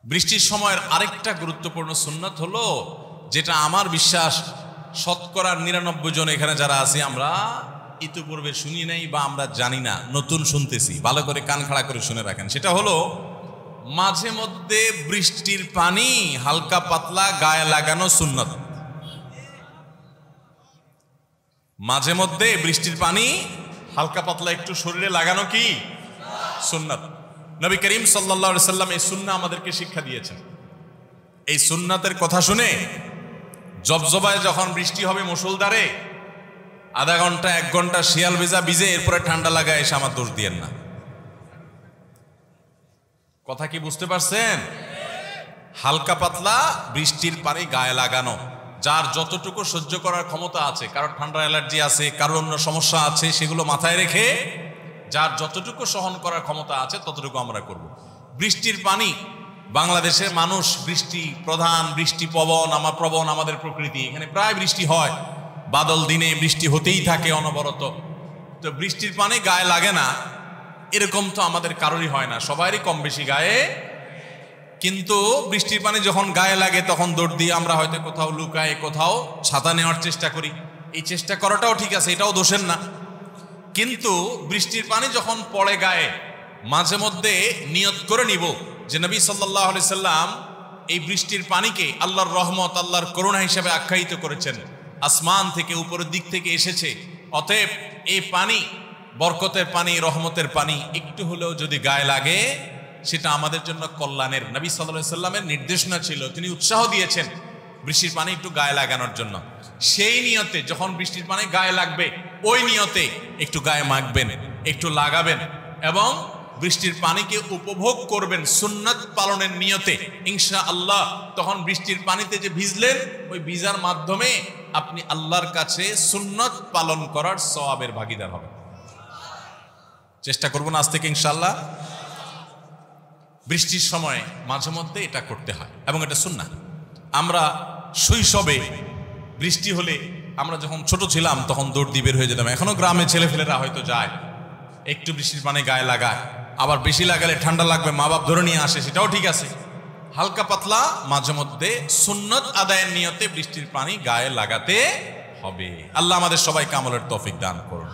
বৃষ্টির সময়ের আরেকটা গুরুত্বপূর্ণ সুন্নাত হলো, যেটা আমার বিশ্বাস 99% জন এখানে যারা আছি আমরা ইতিপূর্বে শুনি নাই বা আমরা জানি না, নতুন শুনতেছি। ভালো করে কান খাড়া করে শুনে রাখেন। সেটা হলো মাঝে মধ্যে বৃষ্টির পানি হালকা পাতলা গায়ে লাগানো সুন্নাত। মাঝে মধ্যে বৃষ্টির পানি হালকা পাতলা একটু শরীরে লাগানো কি সুন্নাত। নবী করিম সাল্লাল্লাহু আলাইহি সাল্লাম এই সুন্নাহ আমাদেরকে শিক্ষা দিয়েছেন। এই সুন্নাতের কথা শুনে জবজবায় যখন বৃষ্টি হবে মুষলধারে, আধা ঘন্টা 1 ঘন্টা শিয়াল ভেজা ভিজে এরপরে ঠান্ডা লাগায় এসে আমার দোষ দিয়েন না। কথা কি বুঝতে পারছেন? হালকা পাতলা বৃষ্টির পানি গায়ে লাগানো, যার যতটুকু সহ্য করার ক্ষমতা আছে, কারোর ঠান্ডা অ্যালার্জি আছে, কারোর অন্য সমস্যা আছে, সেগুলো মাথায় রেখে যার যতটুকু সহন করার ক্ষমতা আছে ততটুকু আমরা করব। বৃষ্টির পানি, বাংলাদেশের মানুষ বৃষ্টি প্রধান, বৃষ্টি প্রবণ আমাদের প্রকৃতি, এখানে প্রায় বৃষ্টি হয়, বাদল দিনে বৃষ্টি হতেই থাকে অনবরত। তো বৃষ্টির পানি গায়ে লাগে না এরকম তো আমাদের কারোরই হয় না, সবারই কম বেশি গায়ে। কিন্তু বৃষ্টির পানি যখন গায়ে লাগে তখন দৌড় দিয়ে আমরা হয়তো কোথাও লুকাই, কোথাও ছাতা নেওয়ার চেষ্টা করি। এই চেষ্টা করাটাও ঠিক আছে, এটাও দোষের না। কিন্তু বৃষ্টির পানি যখন পড়ে গায়ে, মাঝে মধ্যে নিয়ত করে নিব যে নবী সাল্লাল্লাহু আলাইহি সাল্লাম এই বৃষ্টির পানিকে আল্লাহর রহমত, আল্লাহর করুণা হিসেবে আখ্যায়িত করেছেন, আসমান থেকে উপরের দিক থেকে এসেছে। অতএব এই পানি বরকতের পানি, রহমতের পানি একটু হলেও যদি গায়ে লাগে সেটা আমাদের জন্য কল্যাণের। নবী সাল্লাল্লাহু আলাইহি সাল্লামের নির্দেশনা ছিল, তিনি উৎসাহ দিয়েছেন বৃষ্টির পানি একটু গায়ে লাগানোর জন্য। সেই নিয়তে যখন বৃষ্টির পানি গায়ে লাগবে, ওই নিয়তে একটু গায়ে মাখবেন, একটু লাগাবেন এবং বৃষ্টির পানিকে উপভোগ করবেন সুন্নাত পালনের নিয়তে। ইনশাআল্লাহ তখন বৃষ্টির পানিতে যে ভিজলেন, ওই ভিজার মাধ্যমে আপনি আল্লাহর কাছে সুন্নাত পালন করার সওয়াবের ভাগীদার হবেন। চেষ্টা করব না আজ থেকে ইনশাআল্লাহ। বৃষ্টির সময় মাঝে মধ্যে এটা করতে হয় এবং এটা সুন্নাহ। আমরা শৈশবে বৃষ্টি হলে, আমরা যখন ছোট ছিলাম তখন দৌড় দিয়ে বের হয়ে যেতাম। এখনো গ্রামে ছেলেফেলেরা হয়তো যায়, একটু বৃষ্টির পানি গায়ে লাগায়, আবার বেশি লাগালে ঠান্ডা লাগবে, মা বাপ ধরে নিয়ে আসে, সেটাও ঠিক আছে। হালকা পাতলা মাঝে মধ্যে সুন্নত আদায়ের নিয়তে বৃষ্টির পানি গায়ে লাগাতে হবে। আল্লাহ আমাদের সবাইকে আমলের তৌফিক দান করুন।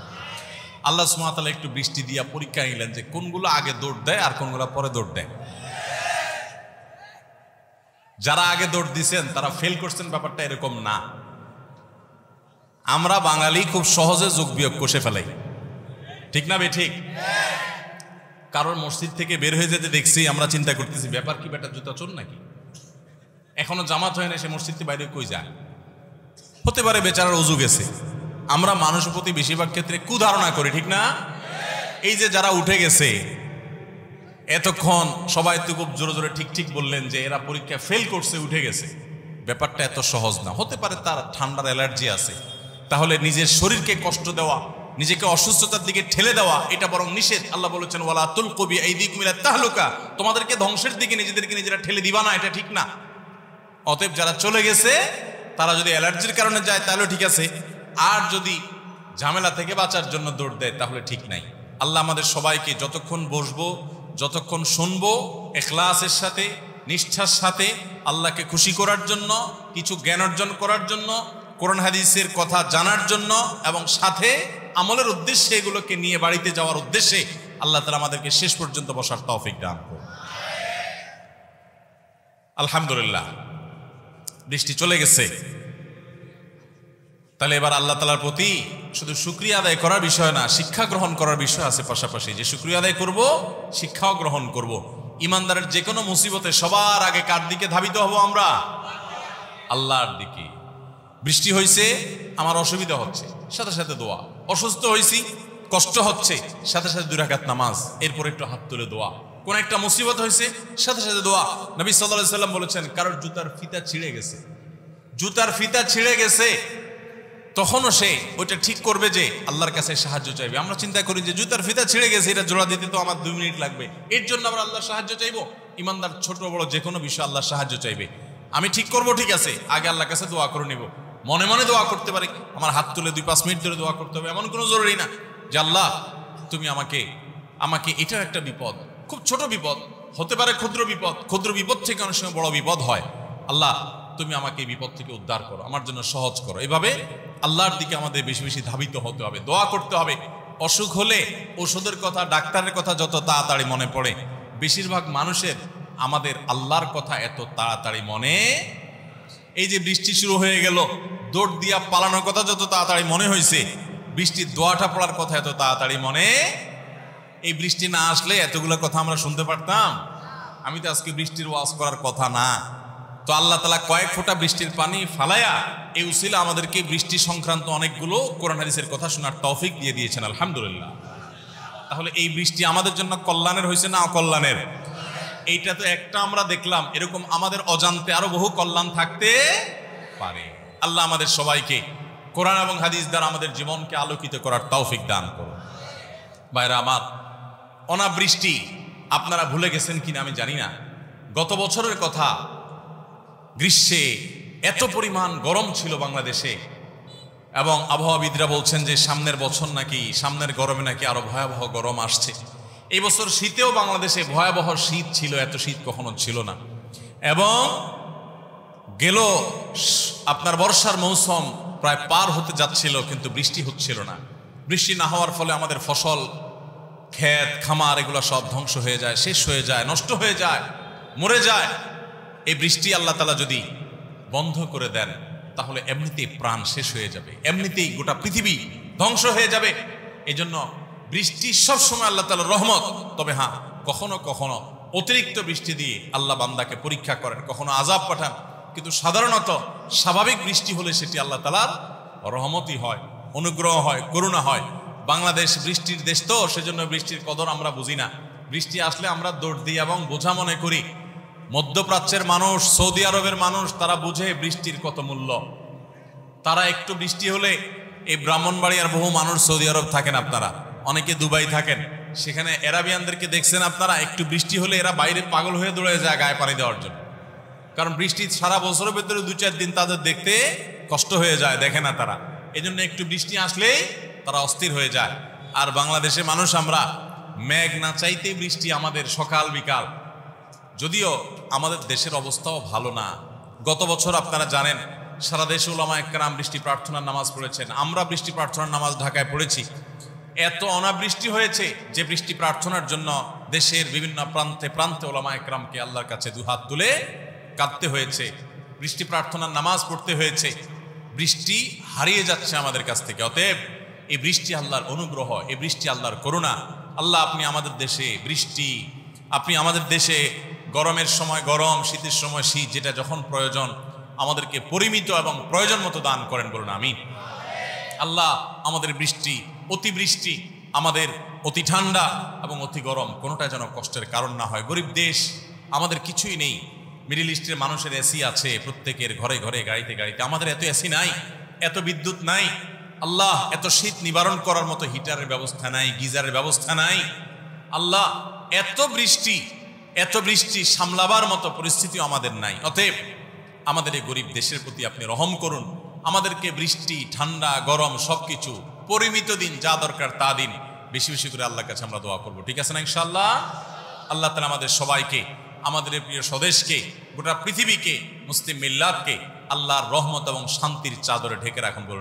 আল্লাহ সুবহানাহু ওয়া তাআলা একটু বৃষ্টি দিয়া পরীক্ষা নিলেন যে কোনগুলো আগে দৌড় দেয় আর কোনগুলো পরে দৌড় দেয়। যারা আগে দৌড় দিয়েছেন তারা ফেল করছেন, ব্যাপারটা এরকম না। আমরা বাঙালি খুব সহজে যোগ বিয়োগ কষে ফেলাই, ঠিক না বে ঠিক? কারোর মসজিদ থেকে বের হয়ে যেতে দেখছি, আমরা চিন্তা করতেছি ব্যাপার কি, বেটা জুতা চোর নাকি, এখনো জামাত হয় না, সে মসজিদ থেকে বাইরে কই যায়। হতে পারে বেচারার ওযু গেছে। আমরা মানুষের প্রতি বেশিরভাগ ক্ষেত্রে কুধারণা করি, ঠিক না? এই যে যারা উঠে গেছে এতক্ষণ সবাই তো খুব জোরে জোরে ঠিক ঠিক বললেন যে এরা পরীক্ষা ফেল করছে, উঠে গেছে, ব্যাপারটা এত সহজ না। হতে পারে তার ঠান্ডার অ্যালার্জি আছে, তাহলে নিজের শরীরকে কষ্ট দেওয়া, নিজেকে অসুস্থতার দিকে ঠেলে দেওয়া, এটা বরং নিষেধ। আল্লাহ বলেছেন ওয়ালা তুলকু বিআইদিকুম ইলা তাহলুকা, তোমাদেরকে ধ্বংসের দিকে নিজেদেরকে নিজেরা ঠেলে দিবা না, এটা ঠিক না। অতএব যারা চলে গেছে তারা যদি অ্যালার্জির কারণে যায় তাহলে ঠিক আছে, আর যদি ঝামেলা থেকে বাঁচার জন্য দৌড় দেয় তাহলে ঠিক নাই। আল্লাহ আমাদের সবাইকে যতক্ষণ বসবো, যতক্ষণ শুনবো, ইখলাসের সাথে, নিষ্ঠার সাথে, আল্লাহকে খুশি করার জন্য, কিছু জ্ঞান অর্জন করার জন্য, কোরআন হাদিসের কথা জানার জন্য এবং সাথে আমলের উদ্দেশ্যে, এগুলোকে নিয়ে বাড়িতে যাওয়ার উদ্দেশ্যে আল্লাহ তাআলা আমাদেরকে শেষ পর্যন্ত বসার তৌফিক দান করুন। আলহামদুলিল্লাহ, বৃষ্টি চলে গেছে। তাহলে এবার আল্লাহ তাআলার প্রতি শুধু শুকরিয়া আদায় করার বিষয় না, শিক্ষা গ্রহণ করার বিষয় আছে পাশাপাশি। যে শুকরিয়া আদায় করব, শিক্ষাও গ্রহণ করব। ইমানদারের যে কোনো মুসিবতে সবার আগে কার দিকে ধাবিত হব আমরা? আল্লাহর দিকে। বৃষ্টি হয়েছে, আমার অসুবিধা হচ্ছে, সাথে সাথে দোয়া। অসুস্থ হয়েছি, কষ্ট হচ্ছে, সাথে সাথে 2 রাকাত নামাজ, এরপর একটু হাত তুলে দোয়া। কোন একটা মুসিবত হয়েছে, সাথে সাথে দোয়া। নবী সাল্লাল্লাহু আলাইহি সাল্লাম বলেছেন কারোর জুতার ফিতা ছিঁড়ে গেছে, জুতার ফিতা ছিঁড়ে গেছে, তখনও সে ওইটা ঠিক করবে যে আল্লাহর কাছে সাহায্য চাইবে। আমরা চিন্তা করি যে জুতার ফিতা ছিঁড়ে গেছে, এটা জোড়া দিতে তো আমার 2 মিনিট লাগবে, এর জন্য আমরা আল্লাহর সাহায্য চাইবো। ইমানদার ছোট বড় যে কোনো বিষয় আল্লাহর সাহায্য চাইবে। আমি ঠিক করব, ঠিক আছে, আগে আল্লাহর কাছে দোয়া করে নিব। মনে মনে দোয়া করতে পারি, আমার হাত তুলে 2-5 মিনিট ধরে দোয়া করতে হবে এমন কোনো জরুরি না। যে আল্লাহ তুমি আমাকে এটা একটা বিপদ, খুব ছোট বিপদ, হতে পারে ক্ষুদ্র বিপদ, ক্ষুদ্র বিপদ থেকে অনেক সময় বড় বিপদ হয়। আল্লাহ তুমি আমাকে এই বিপদ থেকে উদ্ধার করো, আমার জন্য সহজ করো। এভাবে আল্লাহর দিকে আমাদের বেশি বেশি ধাবিত হতে হবে, দোয়া করতে হবে। অসুখ হলে ওষুধের কথা, ডাক্তারের কথা যত তাড়াতাড়ি মনে পড়ে, বেশিরভাগ মানুষের আমাদের আল্লাহর কথা এত তাড়াতাড়ি মনে। এই যে বৃষ্টি শুরু হয়ে গেল, দৌড় দিয়া পালানোর কথা যত তাড়াতাড়ি মনে হয়েছে, বৃষ্টির দোয়াটা পড়ার কথা এত তাড়াতাড়ি মনে। এই বৃষ্টি না আসলে এতগুলো কথা আমরা শুনতে পারতাম? আমি তো আজকে বৃষ্টির ওয়াজ করার কথা না, তো আল্লাহ তাআলা কয়েক ফোঁটা বৃষ্টির পানি ফালায়া এই উসিলা আমাদেরকে বৃষ্টি সংক্রান্ত অনেকগুলো কোরআন হাদিসের কথা শোনার তৌফিক দিয়ে দিয়েছেন, আলহামদুলিল্লাহ। তাহলে এই বৃষ্টি আমাদের জন্য কল্যাণের হয়েছে না অকল্যাণের? এইটা তো একটা আমরা দেখলাম, এরকম আমাদের অজান্তে আরো বহু কল্যাণ থাকতে পারে। আল্লাহ আমাদের সবাইকে কোরআন এবং হাদিস দ্বারা আমাদের জীবনকে আলোকিত করার তৌফিক দান করুন। ভাইরা আমার, অনাবৃষ্টি আপনারা ভুলে গেছেন কিনা আমি জানি না। গত বছরের কথা, গ্রীষ্মে এত পরিমাণ গরম ছিল বাংলাদেশে, এবং আবহাওয়াবিদরা বলছেন যে সামনের বছর নাকি, সামনের গরমে নাকি আরো ভয়াবহ গরম আসছে। এই বছর শীতেও বাংলাদেশে ভয়াবহ শীত ছিল, এত শীত কখনো ছিল না। এবং গেল আপনার বর্ষার মৌসুম প্রায় পার হতে যাচ্ছিল, কিন্তু বৃষ্টি হচ্ছিল না। বৃষ্টি না হওয়ার ফলে আমাদের ফসল, ক্ষেত খামার এগুলো সব ধ্বংস হয়ে যায়, শেষ হয়ে যায়, নষ্ট হয়ে যায়, মরে যায়। এই বৃষ্টি আল্লাহ তাআলা যদি বন্ধ করে দেন, তাহলে এমনিতেই প্রাণ শেষ হয়ে যাবে, এমনিতেই গোটা পৃথিবী ধ্বংস হয়ে যাবে। এই জন্য বৃষ্টি সবসময় আল্লাহ তাআলার রহমত। তবে হ্যাঁ, কখনো কখনো অতিরিক্ত বৃষ্টি দিয়ে আল্লাহ বান্দাকে পরীক্ষা করেন, কখনো আযাব পাঠান, কিন্তু সাধারণত স্বাভাবিক বৃষ্টি হলে সেটি আল্লাহ তাআলার রহমতই হয়, অনুগ্রহ হয়, করুণা হয়। বাংলাদেশ বৃষ্টির দেশ, তো সেজন্য বৃষ্টির কদর আমরা বুঝি না। বৃষ্টি আসলে আমরা দৌড় দিই এবং বোঝা মনে করি। মধ্যপ্রাচ্যের মানুষ, সৌদি আরবের মানুষ, তারা বুঝে বৃষ্টির কত মূল্য। তারা একটু বৃষ্টি হলে, এই ব্রাহ্মণবাড়িয়ার বহু মানুষ সৌদি আরব থাকেন, আপনারা অনেকে দুবাই থাকেন, সেখানে এরাবিয়ানদেরকে দেখছেন আপনারা, একটু বৃষ্টি হলে এরা বাইরে পাগল হয়ে দৌড়ে যায় গায়ে পানি দেওয়ার জন্য। কারণ বৃষ্টি সারা বছরের ভেতরে 2-4 দিন তাদের দেখতে কষ্ট হয়ে যায়, দেখে না তারা। এই জন্য একটু বৃষ্টি আসলেই তারা অস্থির হয়ে যায়। আর বাংলাদেশে মানুষ আমরা, মেঘ না চাইতেই বৃষ্টি আমাদের সকাল বিকাল। যদিও আমাদের দেশের অবস্থাও ভালো না। গত বছর আপনারা জানেন, সারা দেশে উলামায়ে কেরাম বৃষ্টি প্রার্থনার নামাজ পড়েছেন, আমরা বৃষ্টি প্রার্থনার নামাজ ঢাকায় পড়েছি। এত অনাবৃষ্টি হয়েছে যে বৃষ্টি প্রার্থনার জন্য দেশের বিভিন্ন প্রান্তে প্রান্তে উলামায়ে কেরামকে আল্লাহর কাছে দুহাত তুলে কাঁদতে হয়েছে, বৃষ্টি প্রার্থনার নামাজ পড়তে হয়েছে। বৃষ্টি হারিয়ে যাচ্ছে আমাদের কাছ থেকে। অতএব এই বৃষ্টি আল্লাহর অনুগ্রহ, এই বৃষ্টি আল্লাহর করুণা। আল্লাহ আপনি আমাদের দেশে বৃষ্টি, আপনি আমাদের দেশে গরমের সময় গরম, শীতের সময় শীত, যেটা যখন প্রয়োজন আমাদেরকে পরিমিত এবং প্রয়োজন মতো দান করেন, বলুন আমিন। আল্লাহ আমাদের বৃষ্টি, অতিবৃষ্টি, আমাদের অতি ঠান্ডা এবং অতি গরম কোনোটা যেন কষ্টের কারণ না হয়। গরিব দেশ, আমাদের কিছুই নেই। মিডল ইস্টের মানুষের এসি আছে প্রত্যেকের ঘরে ঘরে, গাড়িতে গাড়িতে। আমাদের এত এসি নাই, এত বিদ্যুৎ নাই। আল্লাহ এত শীত নিবারণ করার মতো হিটারের ব্যবস্থা নাই, গিজারের ব্যবস্থা নাই। আল্লাহ এত বৃষ্টি সামলাবার মতো পরিস্থিতিও আমাদের নাই। অতএব আমাদের এই গরিব দেশের প্রতি আপনি রহম করুন, আমাদেরকে বৃষ্টি, ঠান্ডা, গরম সবকিছু পরিমিত দিন, যা দরকার তা দিন। বেশি বেশি করে আল্লাহর কাছে আমরা দোয়া করবো, ঠিক আছে না ইনশাআল্লাহ? আল্লাহ তাআলা আমাদের সবাইকে, আমাদের প্রিয় স্বদেশকে, গোটা পৃথিবীকে, মুসলিম মিল্লাতকে আল্লাহর রহমত এবং শান্তির চাদরে ঢেকে রাখুন, বলুন